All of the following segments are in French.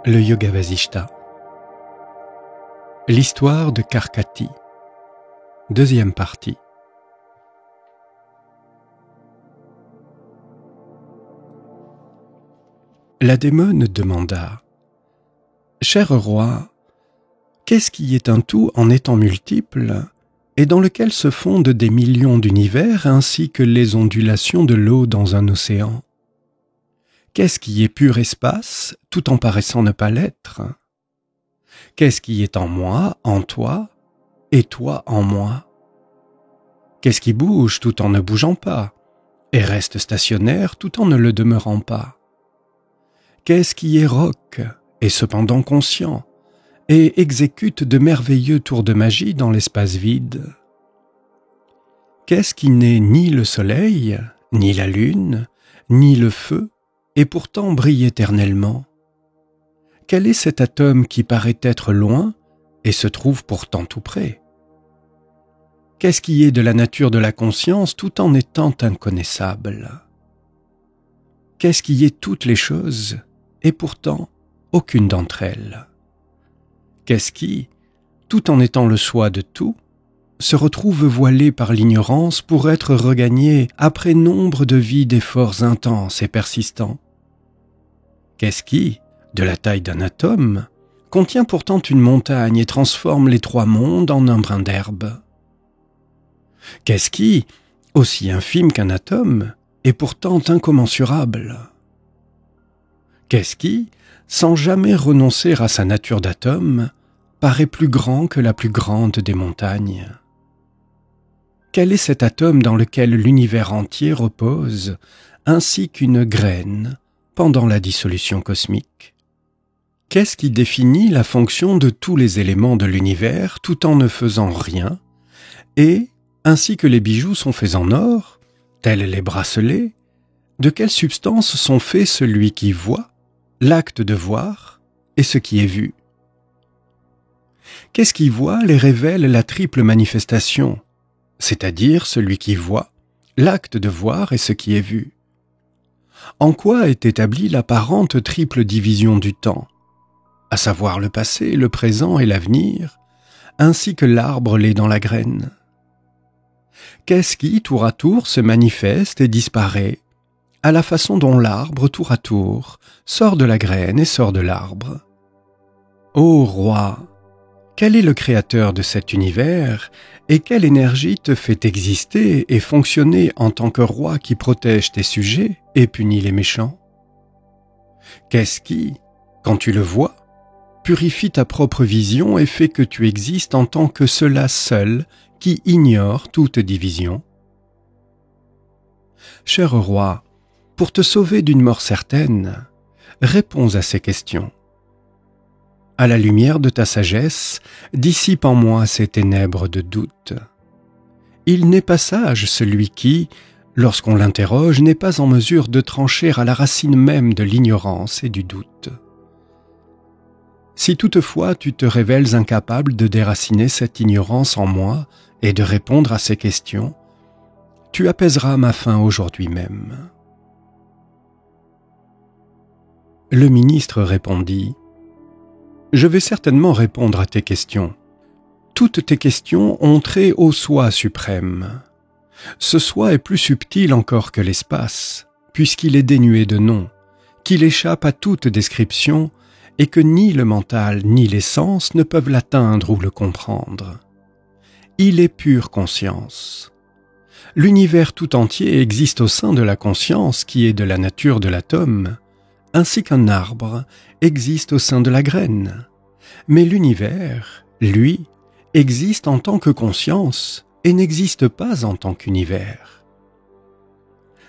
Le Yoga Vasishta. L'histoire de Karkati. Deuxième partie. La démone demanda : « Cher roi, qu'est-ce qui est un tout en étant multiple et dans lequel se fondent des millions d'univers ainsi que les ondulations de l'eau dans un océan ? Qu'est-ce qui est pur espace, tout en paraissant ne pas l'être ? Qu'est-ce qui est en moi, en toi, et toi en moi ? Qu'est-ce qui bouge tout en ne bougeant pas, et reste stationnaire tout en ne le demeurant pas ? Qu'est-ce qui est roc, et cependant conscient, et exécute de merveilleux tours de magie dans l'espace vide ? Qu'est-ce qui n'est ni le soleil, ni la lune, ni le feu, et pourtant brille éternellement ? Quel est cet atome qui paraît être loin et se trouve pourtant tout près ? Qu'est-ce qui est de la nature de la conscience tout en étant inconnaissable ? Qu'est-ce qui est toutes les choses et pourtant aucune d'entre elles ? Qu'est-ce qui, tout en étant le soi de tout, se retrouve voilé par l'ignorance pour être regagné après nombre de vies d'efforts intenses et persistants ? Qu'est-ce qui, de la taille d'un atome, contient pourtant une montagne et transforme les trois mondes en un brin d'herbe ? Qu'est-ce qui, aussi infime qu'un atome, est pourtant incommensurable ? Qu'est-ce qui, sans jamais renoncer à sa nature d'atome, paraît plus grand que la plus grande des montagnes ? Quel est cet atome dans lequel l'univers entier repose, ainsi qu'une graine pendant la dissolution cosmique ? Qu'est-ce qui définit la fonction de tous les éléments de l'univers tout en ne faisant rien, et, ainsi que les bijoux sont faits en or, tels les bracelets, de quelle substance sont faits celui qui voit, l'acte de voir, et ce qui est vu ? Qu'est-ce qui voit les révèle la triple manifestation, c'est-à-dire celui qui voit, l'acte de voir et ce qui est vu ? En quoi est établie l'apparente triple division du temps, à savoir le passé, le présent et l'avenir, ainsi que l'arbre l'est dans la graine ? Qu'est-ce qui, tour à tour, se manifeste et disparaît, à la façon dont l'arbre, tour à tour, sort de la graine et sort de l'arbre ? Ô roi, quel est le créateur de cet univers et quelle énergie te fait exister et fonctionner en tant que roi qui protège tes sujets et punit les méchants ? Qu'est-ce qui, quand tu le vois, purifie ta propre vision et fait que tu existes en tant que cela seul qui ignore toute division ? Cher roi, pour te sauver d'une mort certaine, réponds à ces questions. À la lumière de ta sagesse, dissipe en moi ces ténèbres de doute. Il n'est pas sage celui qui, lorsqu'on l'interroge, n'est pas en mesure de trancher à la racine même de l'ignorance et du doute. Si toutefois tu te révèles incapable de déraciner cette ignorance en moi et de répondre à ces questions, tu apaiseras ma faim aujourd'hui même. » Le ministre répondit : « Je vais certainement répondre à tes questions. Toutes tes questions ont trait au soi suprême. Ce soi est plus subtil encore que l'espace, puisqu'il est dénué de nom, qu'il échappe à toute description et que ni le mental ni les sens ne peuvent l'atteindre ou le comprendre. Il est pure conscience. L'univers tout entier existe au sein de la conscience qui est de la nature de l'atome, ainsi qu'un arbre existe au sein de la graine. Mais l'univers, lui, existe en tant que conscience et n'existe pas en tant qu'univers.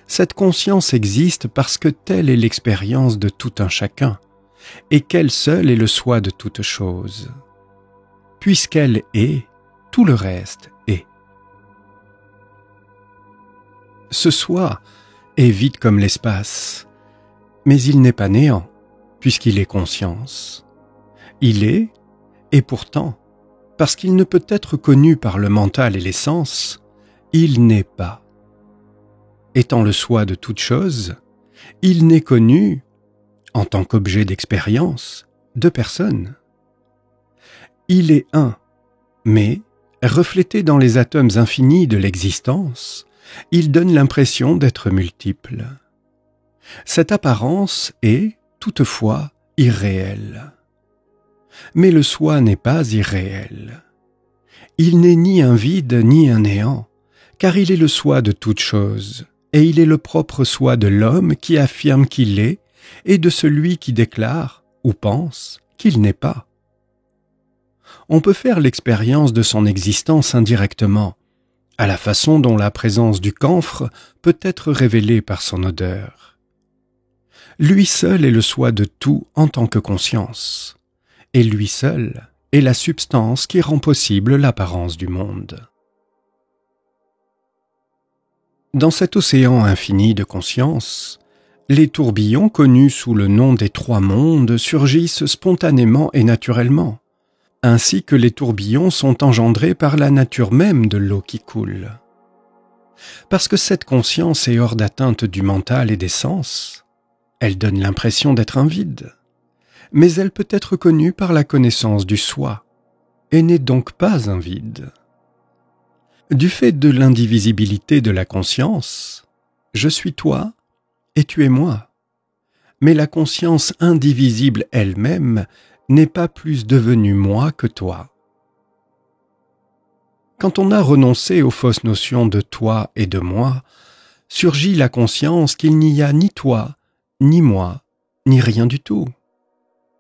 Cette conscience existe parce que telle est l'expérience de tout un chacun, et qu'elle seule est le soi de toute chose. Puisqu'elle est, tout le reste est. Ce soi est vide comme l'espace, mais il n'est pas néant, puisqu'il est conscience. Il est, et pourtant, parce qu'il ne peut être connu par le mental et les sens, il n'est pas. Étant le soi de toute chose, il n'est connu, en tant qu'objet d'expérience, deux personnes. Il est un, mais, reflété dans les atomes infinis de l'existence, il donne l'impression d'être multiple. Cette apparence est, toutefois, irréelle. Mais le soi n'est pas irréel. Il n'est ni un vide ni un néant, car il est le soi de toute chose, et il est le propre soi de l'homme qui affirme qu'il est, et de celui qui déclare, ou pense, qu'il n'est pas. On peut faire l'expérience de son existence indirectement, à la façon dont la présence du camphre peut être révélée par son odeur. Lui seul est le soi de tout en tant que conscience, et lui seul est la substance qui rend possible l'apparence du monde. Dans cet océan infini de conscience, les tourbillons connus sous le nom des trois mondes surgissent spontanément et naturellement, ainsi que les tourbillons sont engendrés par la nature même de l'eau qui coule. Parce que cette conscience est hors d'atteinte du mental et des sens, elle donne l'impression d'être un vide, mais elle peut être connue par la connaissance du soi, et n'est donc pas un vide. Du fait de l'indivisibilité de la conscience, je suis toi et tu es moi, mais la conscience indivisible elle-même n'est pas plus devenue moi que toi. Quand on a renoncé aux fausses notions de toi et de moi, surgit la conscience qu'il n'y a ni toi, ni moi, ni rien du tout,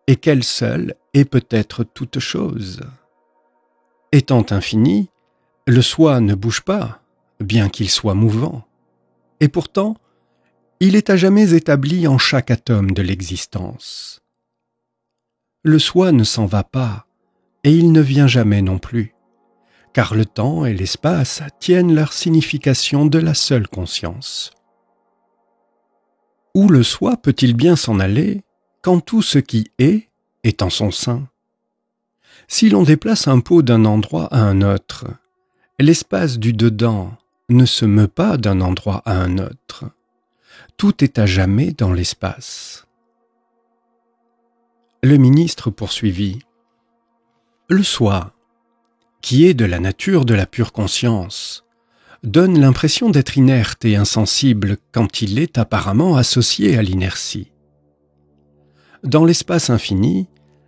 et qu'elle seule est peut-être toute chose. Étant infini, le soi ne bouge pas, bien qu'il soit mouvant, et pourtant, il est à jamais établi en chaque atome de l'existence. Le soi ne s'en va pas, et il ne vient jamais non plus, car le temps et l'espace tiennent leur signification de la seule conscience. Où le soi peut-il bien s'en aller quand tout ce qui est en son sein? Si l'on déplace un pot d'un endroit à un autre, l'espace du dedans ne se meut pas d'un endroit à un autre. Tout est à jamais dans l'espace. Le ministre poursuivit. Le soi, qui est de la nature de la pure conscience, donne l'impression d'être inerte et insensible quand il est apparemment associé à l'inertie. Dans l'espace infini,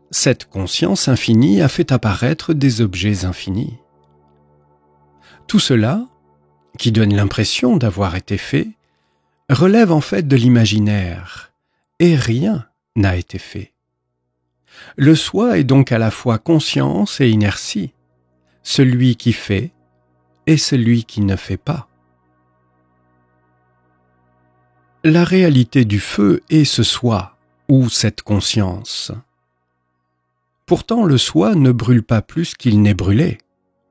cette conscience infinie a fait apparaître des objets infinis. Tout cela, qui donne l'impression d'avoir été fait, relève en fait de l'imaginaire, et rien n'a été fait. Le soi est donc à la fois conscience et inertie, celui qui fait et celui qui ne fait pas. La réalité du feu est ce soi, ou cette conscience. Pourtant, le soi ne brûle pas plus qu'il n'est brûlé,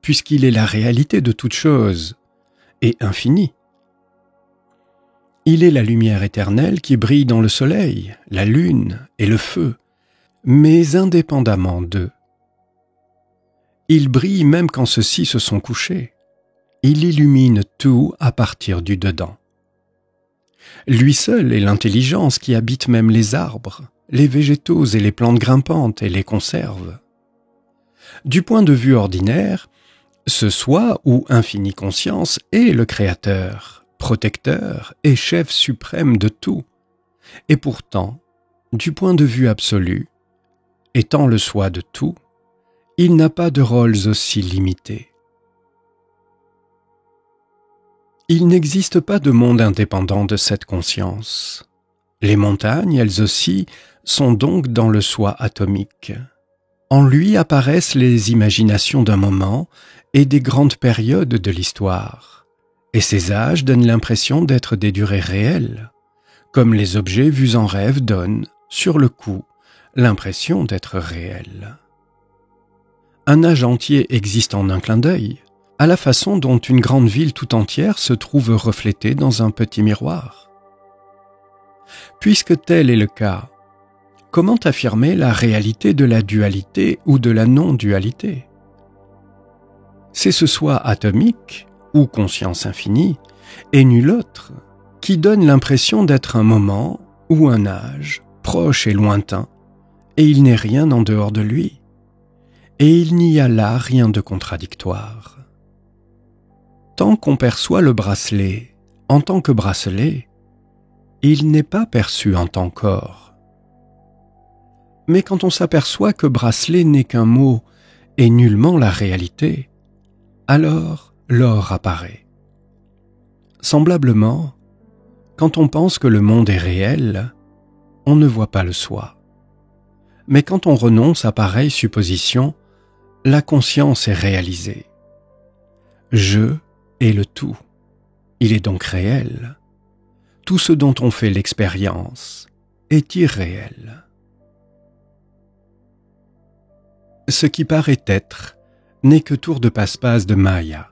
puisqu'il est la réalité de toute chose, et infini. Il est la lumière éternelle qui brille dans le soleil, la lune et le feu, mais indépendamment d'eux. Il brille même quand ceux-ci se sont couchés. Il illumine tout à partir du dedans. Lui seul est l'intelligence qui habite même les arbres, les végétaux et les plantes grimpantes et les conserve. Du point de vue ordinaire, ce soi ou infinie conscience est le créateur, protecteur et chef suprême de tout. Et pourtant, du point de vue absolu, étant le soi de tout, il n'a pas de rôles aussi limités. Il n'existe pas de monde indépendant de cette conscience. Les montagnes, elles aussi, sont donc dans le soi atomique. En lui apparaissent les imaginations d'un moment et des grandes périodes de l'histoire. Et ces âges donnent l'impression d'être des durées réelles, comme les objets vus en rêve donnent, sur le coup, l'impression d'être réels. Un âge entier existe en un clin d'œil, à la façon dont une grande ville tout entière se trouve reflétée dans un petit miroir. Puisque tel est le cas, comment affirmer la réalité de la dualité ou de la non-dualité? C'est ce soi atomique, ou conscience infinie, et nul autre, qui donne l'impression d'être un moment ou un âge, proche et lointain, et il n'est rien en dehors de lui, et il n'y a là rien de contradictoire. Tant qu'on perçoit le bracelet en tant que bracelet, il n'est pas perçu en tant qu'or. Mais quand on s'aperçoit que bracelet n'est qu'un mot et nullement la réalité, alors l'or apparaît. Semblablement, quand on pense que le monde est réel, on ne voit pas le soi. Mais quand on renonce à pareille supposition, la conscience est réalisée. Je est le tout. Il est donc réel. Tout ce dont on fait l'expérience est irréel. Ce qui paraît être n'est que tour de passe-passe de Maya,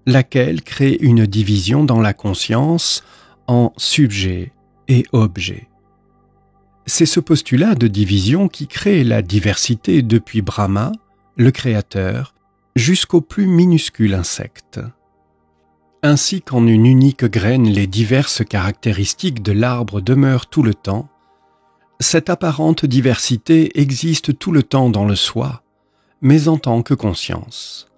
laquelle crée une division dans la conscience en subjet et objet. C'est ce postulat de division qui crée la diversité depuis Brahma, le Créateur, jusqu'au plus minuscule insecte. Ainsi qu'en une unique graine les diverses caractéristiques de l'arbre demeurent tout le temps, cette apparente diversité existe tout le temps dans le soi, mais en tant que conscience.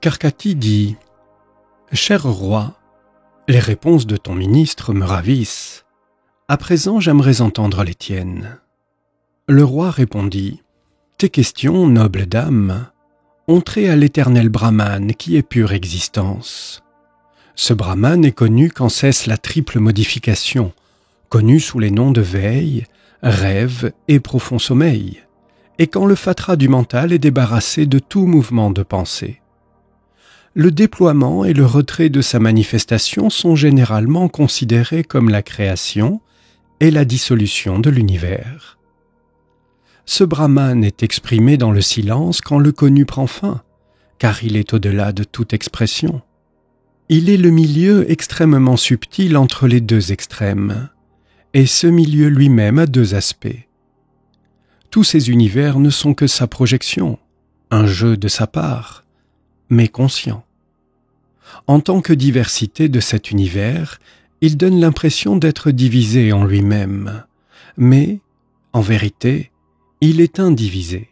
Karkati dit « Cher roi, les réponses de ton ministre me ravissent. À présent, j'aimerais entendre les tiennes. » Le roi répondit « Tes questions, noble dame, ont trait à l'éternel Brahman qui est pure existence. Ce Brahman est connu quand cesse la triple modification, connu sous les noms de veille, rêve et profond sommeil, et quand le fatras du mental est débarrassé de tout mouvement de pensée. Le déploiement et le retrait de sa manifestation sont généralement considérés comme la création et la dissolution de l'univers. Ce Brahman est exprimé dans le silence quand le connu prend fin, car il est au-delà de toute expression. Il est le milieu extrêmement subtil entre les deux extrêmes, et ce milieu lui-même a deux aspects. Tous ces univers ne sont que sa projection, un jeu de sa part, mais conscient. En tant que diversité de cet univers, il donne l'impression d'être divisé en lui-même, mais, en vérité, il est indivisé.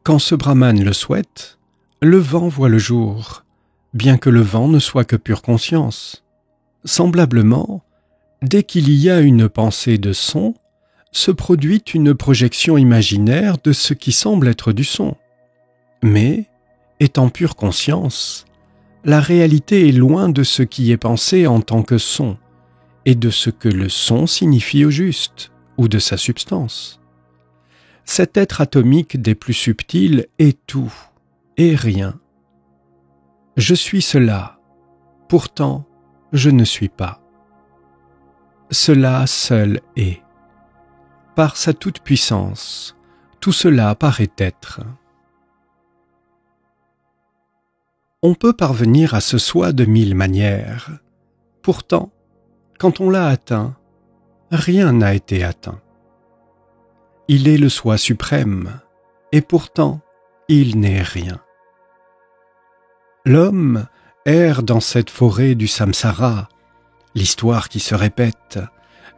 Quand ce Brahman le souhaite, le vent voit le jour, bien que le vent ne soit que pure conscience. Semblablement, dès qu'il y a une pensée de son, se produit une projection imaginaire de ce qui semble être du son. Mais, étant pure conscience, la réalité est loin de ce qui est pensé en tant que son, et de ce que le son signifie au juste, ou de sa substance. Cet être atomique des plus subtils est tout et rien. Je suis cela, pourtant je ne suis pas. Cela seul est. Par sa toute-puissance, tout cela paraît être. On peut parvenir à ce soi de 1000 manières. Pourtant, quand on l'a atteint, rien n'a été atteint. Il est le soi suprême, et pourtant, il n'est rien. L'homme erre dans cette forêt du samsara, l'histoire qui se répète,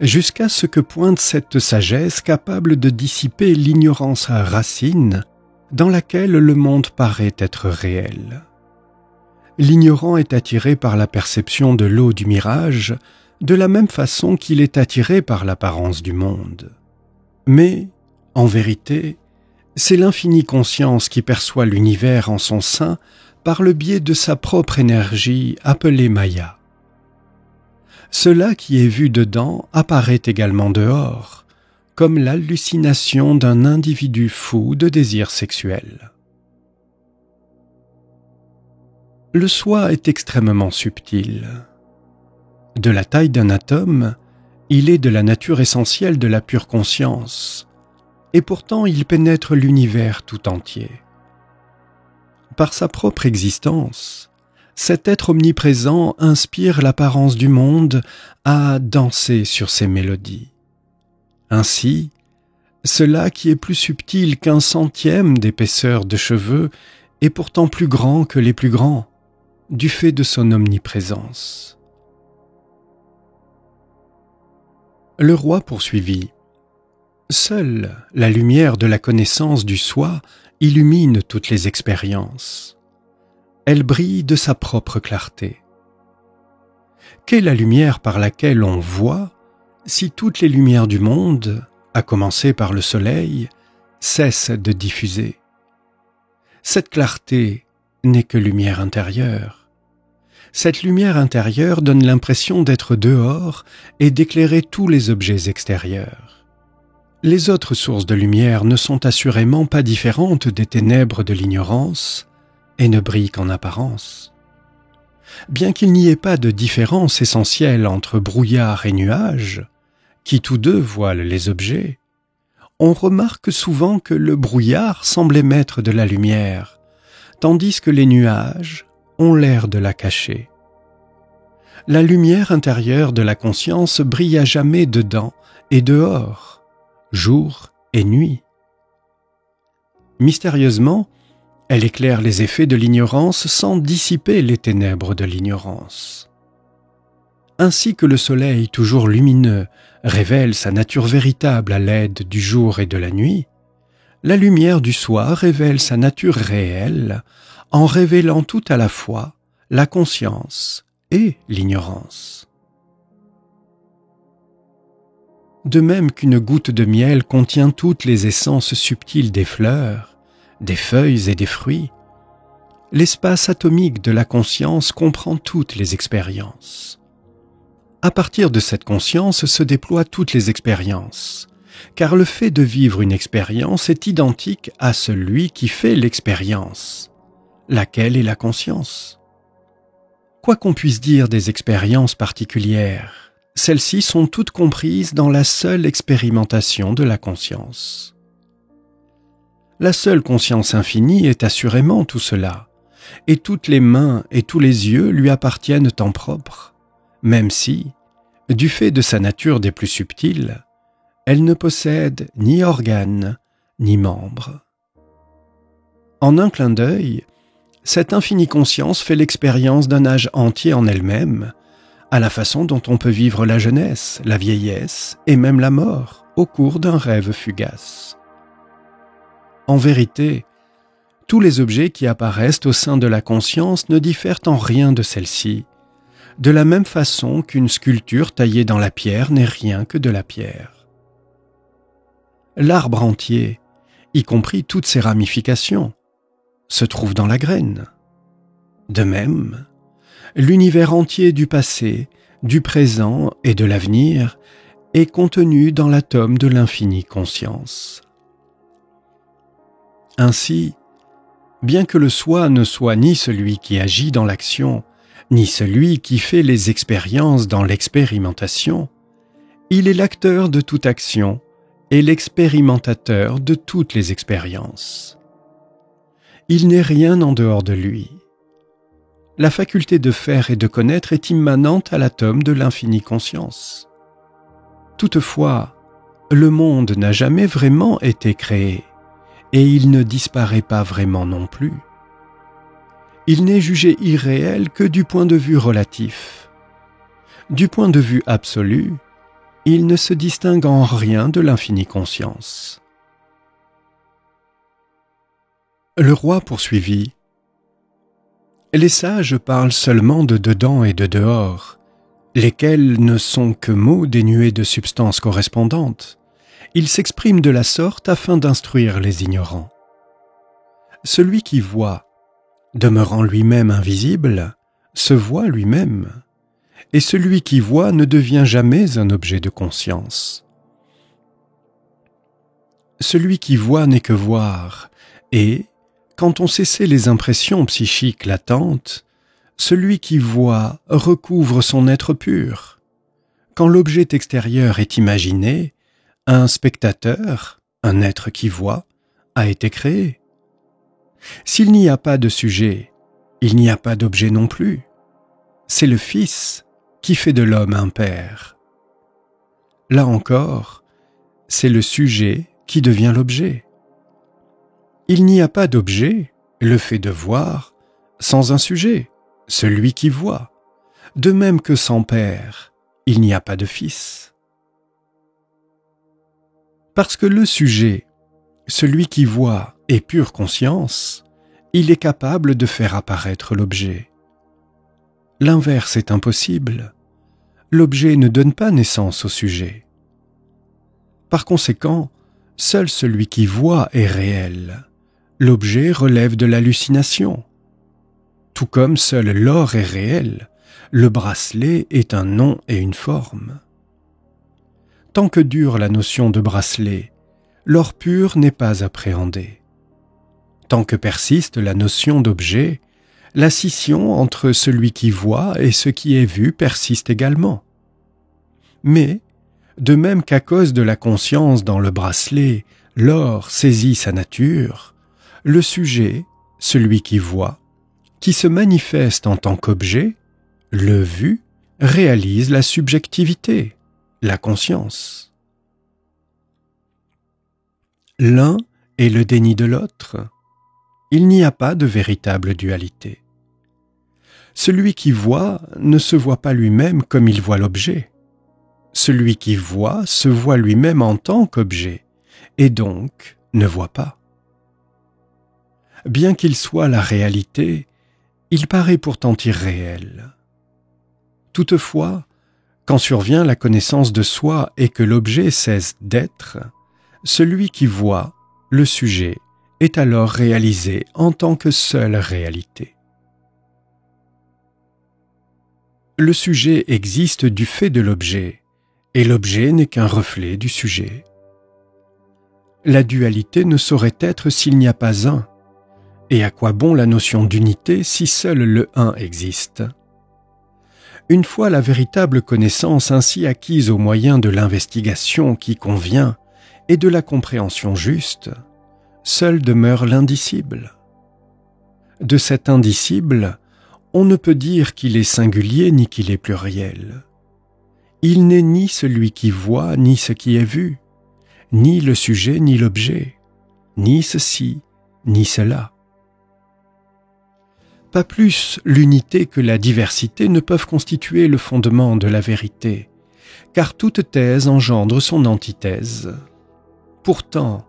jusqu'à ce que pointe cette sagesse capable de dissiper l'ignorance à racine dans laquelle le monde paraît être réel. L'ignorant est attiré par la perception de l'eau du mirage, de la même façon qu'il est attiré par l'apparence du monde. Mais, en vérité, c'est l'infinie conscience qui perçoit l'univers en son sein par le biais de sa propre énergie appelée Maya. Cela qui est vu dedans apparaît également dehors, comme l'hallucination d'un individu fou de désir sexuel. Le soi est extrêmement subtil. De la taille d'un atome, il est de la nature essentielle de la pure conscience, et pourtant il pénètre l'univers tout entier. Par sa propre existence, cet être omniprésent inspire l'apparence du monde à danser sur ses mélodies. Ainsi, cela qui est plus subtil qu'un centième d'épaisseur de cheveux est pourtant plus grand que les plus grands, du fait de son omniprésence. Le roi poursuivit. Seule la lumière de la connaissance du soi illumine toutes les expériences. Elle brille de sa propre clarté. Qu'est la lumière par laquelle on voit si toutes les lumières du monde, à commencer par le soleil, cessent de diffuser? Cette clarté n'est que lumière intérieure. Cette lumière intérieure donne l'impression d'être dehors et d'éclairer tous les objets extérieurs. Les autres sources de lumière ne sont assurément pas différentes des ténèbres de l'ignorance et ne brillent qu'en apparence. Bien qu'il n'y ait pas de différence essentielle entre brouillard et nuage, qui tous deux voilent les objets, on remarque souvent que le brouillard semble émettre de la lumière, tandis que les nuages ont l'air de la cacher. La lumière intérieure de la conscience brille à jamais dedans et dehors, jour et nuit. Mystérieusement, elle éclaire les effets de l'ignorance sans dissiper les ténèbres de l'ignorance. Ainsi que le soleil toujours lumineux révèle sa nature véritable à l'aide du jour et de la nuit, la lumière du soi révèle sa nature réelle en révélant tout à la fois la conscience et l'ignorance. De même qu'une goutte de miel contient toutes les essences subtiles des fleurs, des feuilles et des fruits, l'espace atomique de la conscience comprend toutes les expériences. À partir de cette conscience se déploient toutes les expériences, car le fait de vivre une expérience est identique à celui qui fait l'expérience, laquelle est la conscience. Quoi qu'on puisse dire des expériences particulières, celles-ci sont toutes comprises dans la seule expérimentation de la conscience. La seule conscience infinie est assurément tout cela, et toutes les mains et tous les yeux lui appartiennent en propre, même si, du fait de sa nature des plus subtiles, elle ne possède ni organes ni membres. En un clin d'œil, cette infinie conscience fait l'expérience d'un âge entier en elle-même, à la façon dont on peut vivre la jeunesse, la vieillesse et même la mort au cours d'un rêve fugace. En vérité, tous les objets qui apparaissent au sein de la conscience ne diffèrent en rien de celle-ci, de la même façon qu'une sculpture taillée dans la pierre n'est rien que de la pierre. L'arbre entier, y compris toutes ses ramifications, se trouve dans la graine. De même, l'univers entier du passé, du présent et de l'avenir est contenu dans l'atome de l'infinie conscience. Ainsi, bien que le soi ne soit ni celui qui agit dans l'action, ni celui qui fait les expériences dans l'expérimentation, il est l'acteur de toute action et l'expérimentateur de toutes les expériences. Il n'est rien en dehors de lui. La faculté de faire et de connaître est immanente à l'atome de l'infinie conscience. Toutefois, le monde n'a jamais vraiment été créé, et il ne disparaît pas vraiment non plus. Il n'est jugé irréel que du point de vue relatif. Du point de vue absolu, il ne se distingue en rien de l'infinie conscience. Le roi poursuivit. Les sages parlent seulement de dedans et de dehors, lesquels ne sont que mots dénués de substance correspondante. Ils s'expriment de la sorte afin d'instruire les ignorants. Celui qui voit, demeurant lui-même invisible, se voit lui-même, et celui qui voit ne devient jamais un objet de conscience. Celui qui voit n'est que voir, et, quand on cessait les impressions psychiques latentes, celui qui voit recouvre son être pur. Quand l'objet extérieur est imaginé, un spectateur, un être qui voit, a été créé. S'il n'y a pas de sujet, il n'y a pas d'objet non plus. C'est le Fils qui fait de l'homme un père. Là encore, c'est le sujet qui devient l'objet. Il n'y a pas d'objet, le fait de voir, sans un sujet, celui qui voit. De même que sans père, il n'y a pas de fils. Parce que le sujet, celui qui voit, est pure conscience, il est capable de faire apparaître l'objet. L'inverse est impossible. L'objet ne donne pas naissance au sujet. Par conséquent, seul celui qui voit est réel. L'objet relève de l'hallucination. Tout comme seul l'or est réel, le bracelet est un nom et une forme. Tant que dure la notion de bracelet, l'or pur n'est pas appréhendé. Tant que persiste la notion d'objet, la scission entre celui qui voit et ce qui est vu persiste également. Mais, de même qu'à cause de la conscience dans le bracelet, l'or saisit sa nature, le sujet, celui qui voit, qui se manifeste en tant qu'objet, le vu, réalise la subjectivité, la conscience. L'un est le déni de l'autre. Il n'y a pas de véritable dualité. Celui qui voit ne se voit pas lui-même comme il voit l'objet. Celui qui voit se voit lui-même en tant qu'objet, et donc ne voit pas. Bien qu'il soit la réalité, il paraît pourtant irréel. Toutefois, quand survient la connaissance de soi et que l'objet cesse d'être, celui qui voit, le sujet, est alors réalisé en tant que seule réalité. Le sujet existe du fait de l'objet, et l'objet n'est qu'un reflet du sujet. La dualité ne saurait être s'il n'y a pas un, et à quoi bon la notion d'unité si seul le un existe? Une fois la véritable connaissance ainsi acquise au moyen de l'investigation qui convient et de la compréhension juste, seul demeure l'indicible. De cet indicible, on ne peut dire qu'il est singulier ni qu'il est pluriel. Il n'est ni celui qui voit ni ce qui est vu, ni le sujet ni l'objet, ni ceci ni cela. Pas plus l'unité que la diversité ne peuvent constituer le fondement de la vérité, car toute thèse engendre son antithèse. Pourtant,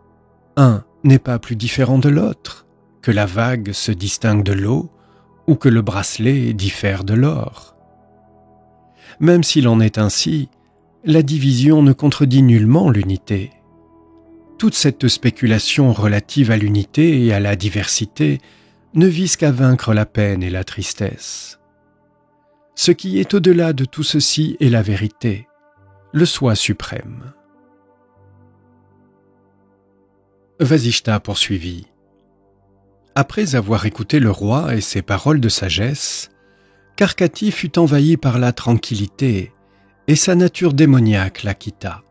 un n'est pas plus différent de l'autre, que la vague se distingue de l'eau ou que le bracelet diffère de l'or. Même s'il en est ainsi, la division ne contredit nullement l'unité. Toute cette spéculation relative à l'unité et à la diversité ne vise qu'à vaincre la peine et la tristesse. Ce qui est au-delà de tout ceci est la vérité, le soi suprême. Vasishta poursuivit. Après avoir écouté le roi et ses paroles de sagesse, Karkati fut envahi par la tranquillité et sa nature démoniaque la quitta.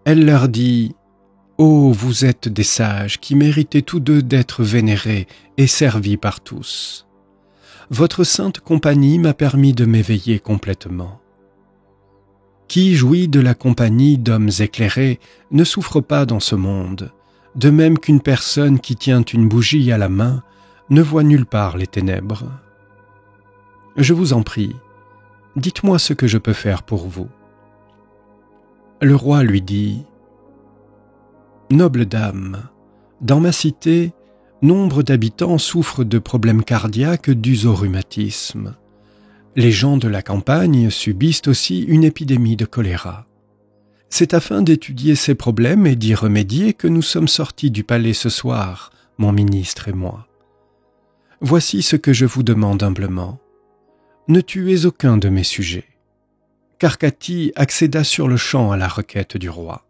Elle leur dit « Ô vous êtes des sages qui méritez tous deux d'être vénérés et servis par tous. Votre sainte compagnie m'a permis de m'éveiller complètement. Qui jouit de la compagnie d'hommes éclairés ne souffre pas dans ce monde, de même qu'une personne qui tient une bougie à la main ne voit nulle part les ténèbres. Je vous en prie, dites-moi ce que je peux faire pour vous. » Le roi lui dit « Noble dame, dans ma cité, nombre d'habitants souffrent de problèmes cardiaques dus au rhumatisme. Les gens de la campagne subissent aussi une épidémie de choléra. C'est afin d'étudier ces problèmes et d'y remédier que nous sommes sortis du palais ce soir, mon ministre et moi. Voici ce que je vous demande humblement. Ne tuez aucun de mes sujets. » Karkati accéda sur-le-champ à la requête du roi.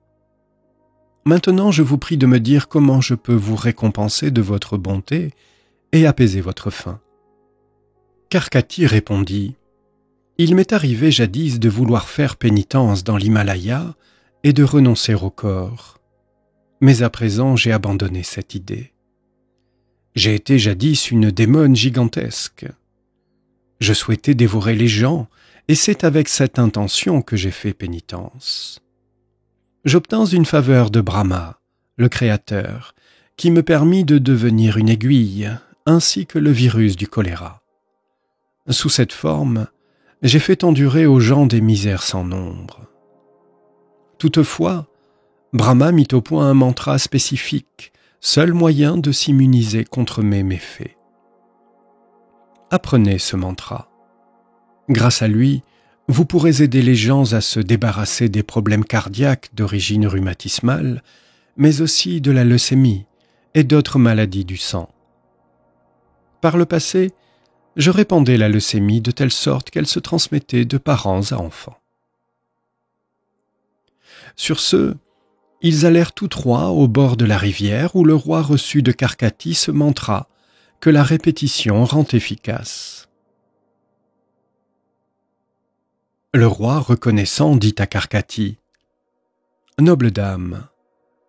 « Maintenant, je vous prie de me dire comment je peux vous récompenser de votre bonté et apaiser votre faim. » Karkati répondit « Il m'est arrivé jadis de vouloir faire pénitence dans l'Himalaya et de renoncer au corps. Mais à présent, j'ai abandonné cette idée. J'ai été jadis une démone gigantesque. Je souhaitais dévorer les gens, et c'est avec cette intention que j'ai fait pénitence. J'obtins une faveur de Brahma, le Créateur, qui me permit de devenir une aiguille, ainsi que le virus du choléra. Sous cette forme, j'ai fait endurer aux gens des misères sans nombre. Toutefois, Brahma mit au point un mantra spécifique, seul moyen de s'immuniser contre mes méfaits. Apprenez ce mantra. Grâce à lui, vous pourrez aider les gens à se débarrasser des problèmes cardiaques d'origine rhumatismale, mais aussi de la leucémie et d'autres maladies du sang. Par le passé, je répandais la leucémie de telle sorte qu'elle se transmettait de parents à enfants. Sur ce, ils allèrent tous trois au bord de la rivière où le roi reçut de Karkati ce mantra que la répétition rend efficace. Le roi, reconnaissant, dit à Karkati : « Noble dame,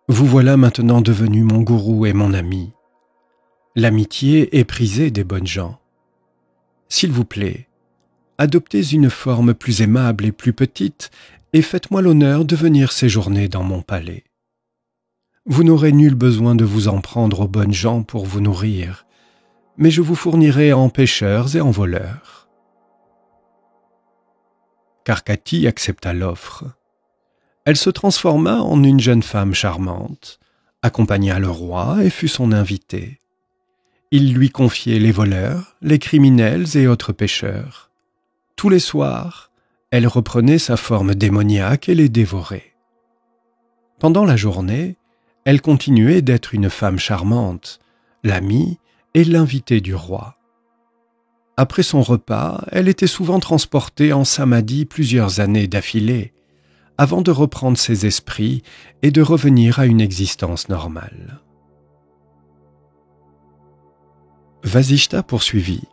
vous voilà maintenant devenu mon gourou et mon ami. L'amitié est prisée des bonnes gens. S'il vous plaît, adoptez une forme plus aimable et plus petite et faites-moi l'honneur de venir séjourner dans mon palais. Vous n'aurez nul besoin de vous en prendre aux bonnes gens pour vous nourrir, mais je vous fournirai en pêcheurs et en voleurs. » Karkati accepta l'offre. Elle se transforma en une jeune femme charmante, accompagna le roi et fut son invitée. Il lui confiait les voleurs, les criminels et autres pécheurs. Tous les soirs, elle reprenait sa forme démoniaque et les dévorait. Pendant la journée, elle continuait d'être une femme charmante, l'amie et l'invitée du roi. Après son repas, elle était souvent transportée en samadhi plusieurs années d'affilée, avant de reprendre ses esprits et de revenir à une existence normale. Vasishta poursuivit.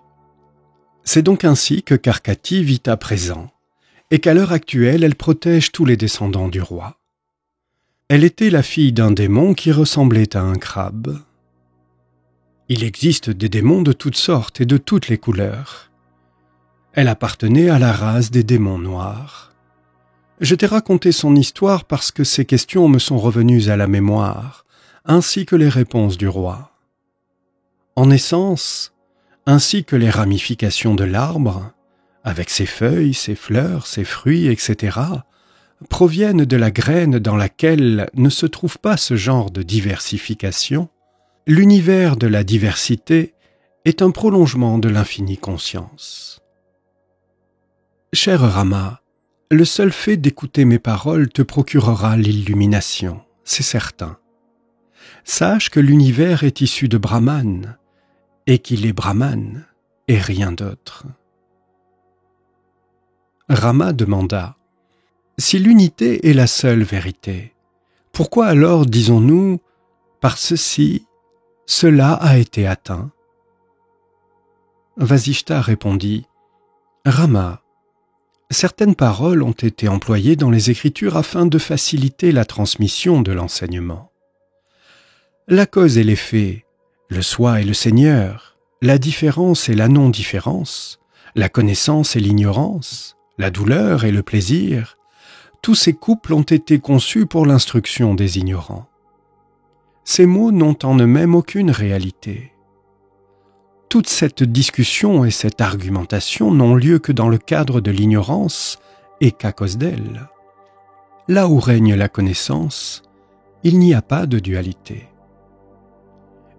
C'est donc ainsi que Karkati vit à présent, et qu'à l'heure actuelle elle protège tous les descendants du roi. Elle était la fille d'un démon qui ressemblait à un crabe. Il existe des démons de toutes sortes et de toutes les couleurs. Elle appartenait à la race des démons noirs. Je t'ai raconté son histoire parce que ces questions me sont revenues à la mémoire, ainsi que les réponses du roi. En essence, ainsi que les ramifications de l'arbre, avec ses feuilles, ses fleurs, ses fruits, etc., proviennent de la graine dans laquelle ne se trouve pas ce genre de diversification, l'univers de la diversité est un prolongement de l'infinie conscience. Cher Rama, le seul fait d'écouter mes paroles te procurera l'illumination, c'est certain. Sache que l'univers est issu de Brahman, et qu'il est Brahman et rien d'autre. Rama demanda : « Si l'unité est la seule vérité, pourquoi alors disons-nous « par ceci, cela a été atteint » ? Vasishta répondit : « Rama, certaines paroles ont été employées dans les Écritures afin de faciliter la transmission de l'enseignement. La cause et l'effet, le soi et le Seigneur, la différence et la non-différence, la connaissance et l'ignorance, la douleur et le plaisir, tous ces couples ont été conçus pour l'instruction des ignorants. Ces mots n'ont en eux-mêmes aucune réalité. Toute cette discussion et cette argumentation n'ont lieu que dans le cadre de l'ignorance et qu'à cause d'elle. Là où règne la connaissance, il n'y a pas de dualité.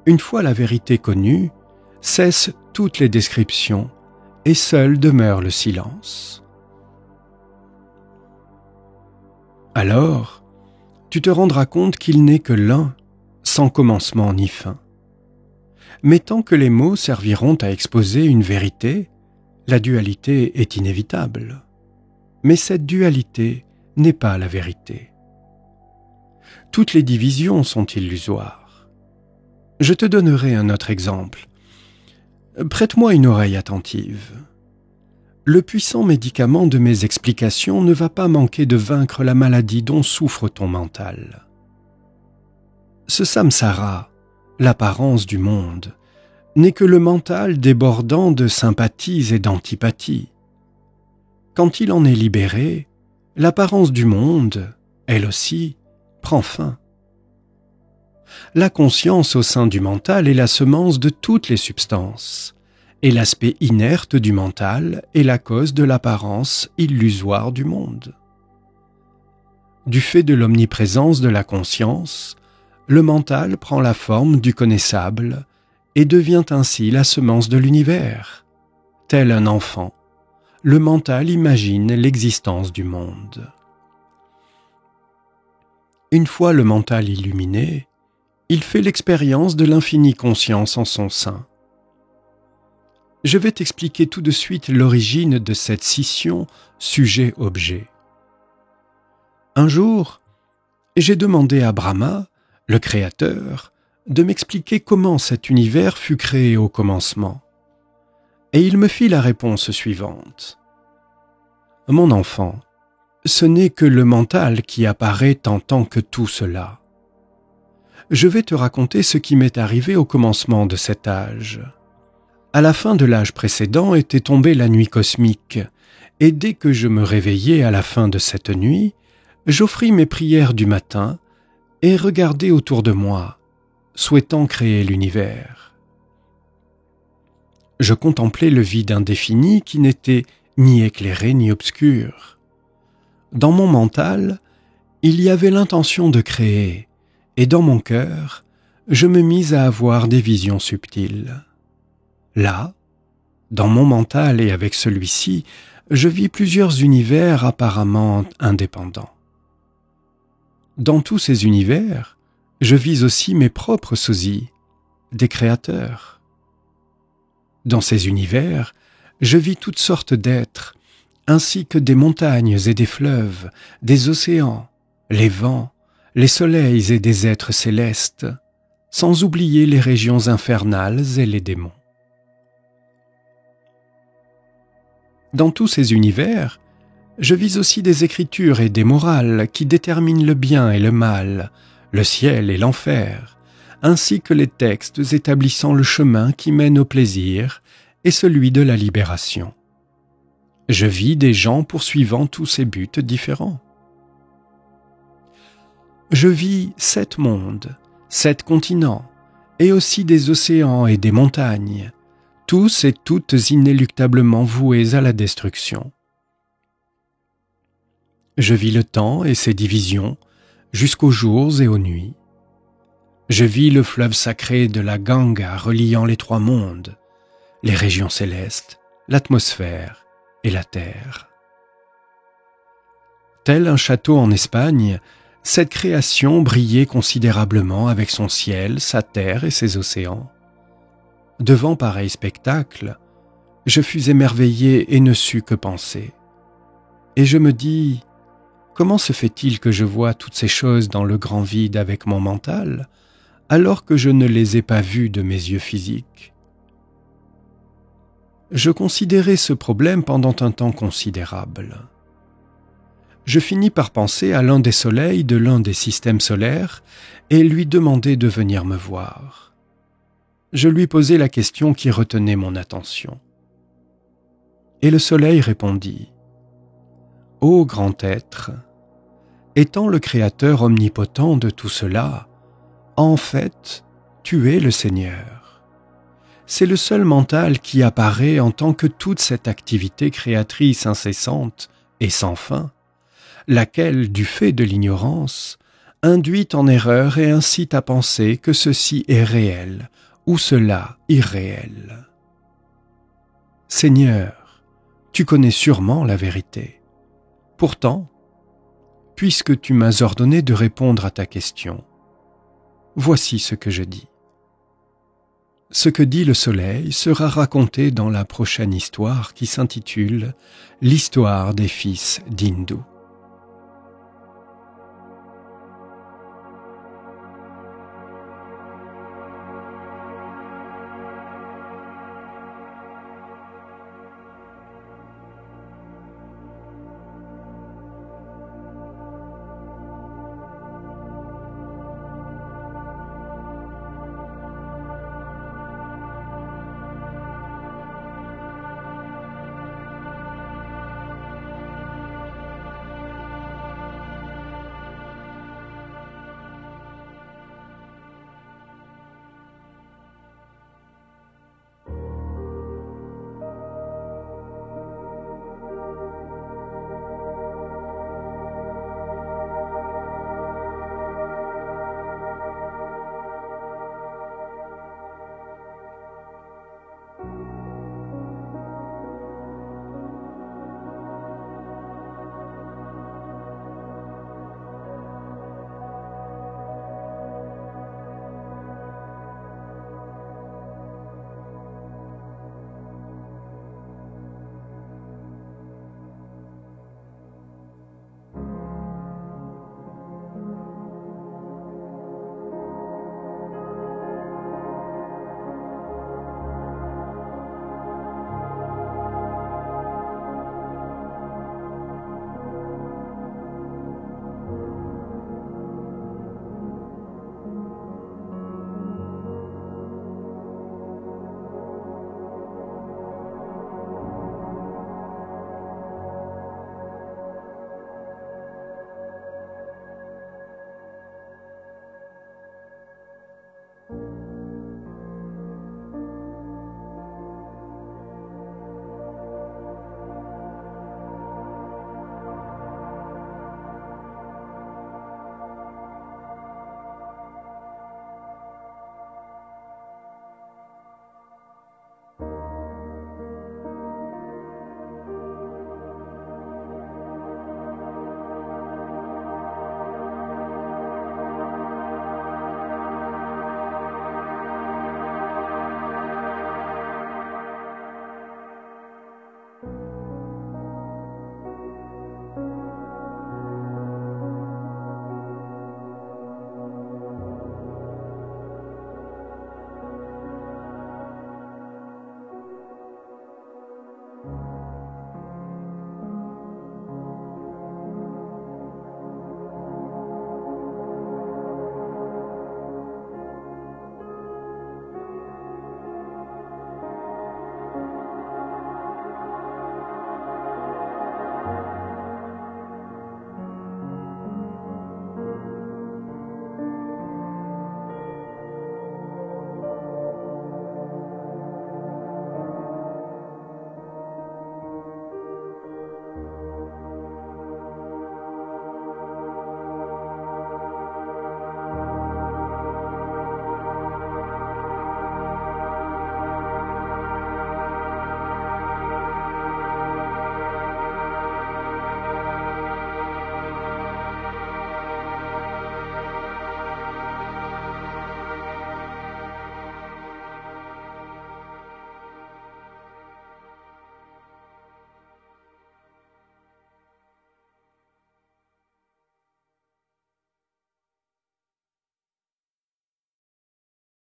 Une fois la vérité connue, cessent toutes les descriptions et seul demeure le silence. Alors, tu te rendras compte qu'il n'est que l'un, sans commencement ni fin. Mais tant que les mots serviront à exposer une vérité, la dualité est inévitable. Mais cette dualité n'est pas la vérité. Toutes les divisions sont illusoires. Je te donnerai un autre exemple. Prête-moi une oreille attentive. Le puissant médicament de mes explications ne va pas manquer de vaincre la maladie dont souffre ton mental. Ce samsara, l'apparence du monde, n'est que le mental débordant de sympathies et d'antipathies. Quand il en est libéré, l'apparence du monde, elle aussi, prend fin. La conscience au sein du mental est la semence de toutes les substances, et l'aspect inerte du mental est la cause de l'apparence illusoire du monde. Du fait de l'omniprésence de la conscience, le mental prend la forme du connaissable et devient ainsi la semence de l'univers. Tel un enfant, le mental imagine l'existence du monde. Une fois le mental illuminé, il fait l'expérience de l'infinie conscience en son sein. Je vais t'expliquer tout de suite l'origine de cette scission sujet-objet. Un jour, j'ai demandé à Brahma, le Créateur, de m'expliquer comment cet univers fut créé au commencement. Et il me fit la réponse suivante. « Mon enfant, ce n'est que le mental qui apparaît en tant que tout cela. Je vais te raconter ce qui m'est arrivé au commencement de cet âge. À la fin de l'âge précédent était tombée la nuit cosmique, et dès que je me réveillai à la fin de cette nuit, j'offris mes prières du matin et regardai autour de moi, souhaitant créer l'univers. Je contemplais le vide indéfini qui n'était ni éclairé ni obscur. Dans mon mental, il y avait l'intention de créer, et dans mon cœur, je me mis à avoir des visions subtiles. Là, dans mon mental et avec celui-ci, je vis plusieurs univers apparemment indépendants. Dans tous ces univers, je vis aussi mes propres sosies, des créateurs. Dans ces univers, je vis toutes sortes d'êtres, ainsi que des montagnes et des fleuves, des océans, les vents, les soleils et des êtres célestes, sans oublier les régions infernales et les démons. Dans tous ces univers, je vis aussi des écritures et des morales qui déterminent le bien et le mal, le ciel et l'enfer, ainsi que les textes établissant le chemin qui mène au plaisir et celui de la libération. Je vis des gens poursuivant tous ces buts différents. Je vis 7 mondes, 7 continents, et aussi des océans et des montagnes, tous et toutes inéluctablement voués à la destruction. Je vis le temps et ses divisions, jusqu'aux jours et aux nuits. Je vis le fleuve sacré de la Ganga reliant les 3 mondes, les régions célestes, l'atmosphère et la terre. Tel un château en Espagne, cette création brillait considérablement avec son ciel, sa terre et ses océans. Devant pareil spectacle, je fus émerveillé et ne sus que penser. Et je me dis, comment se fait-il que je vois toutes ces choses dans le grand vide avec mon mental, alors que je ne les ai pas vues de mes yeux physiques? Je considérai ce problème pendant un temps considérable. Je finis par penser à l'un des soleils de l'un des systèmes solaires et lui demander de venir me voir. Je lui posai la question qui retenait mon attention. Et le soleil répondit « Ô grand être, étant le créateur omnipotent de tout cela, en fait, tu es le Seigneur. C'est le seul mental qui apparaît en tant que toute cette activité créatrice incessante et sans fin, laquelle, du fait de l'ignorance, induit en erreur et incite à penser que ceci est réel ou cela irréel. Seigneur, tu connais sûrement la vérité. Pourtant, puisque tu m'as ordonné de répondre à ta question, voici ce que je dis. Ce que dit le soleil sera raconté dans la prochaine histoire qui s'intitule « L'histoire des fils d'Indu ».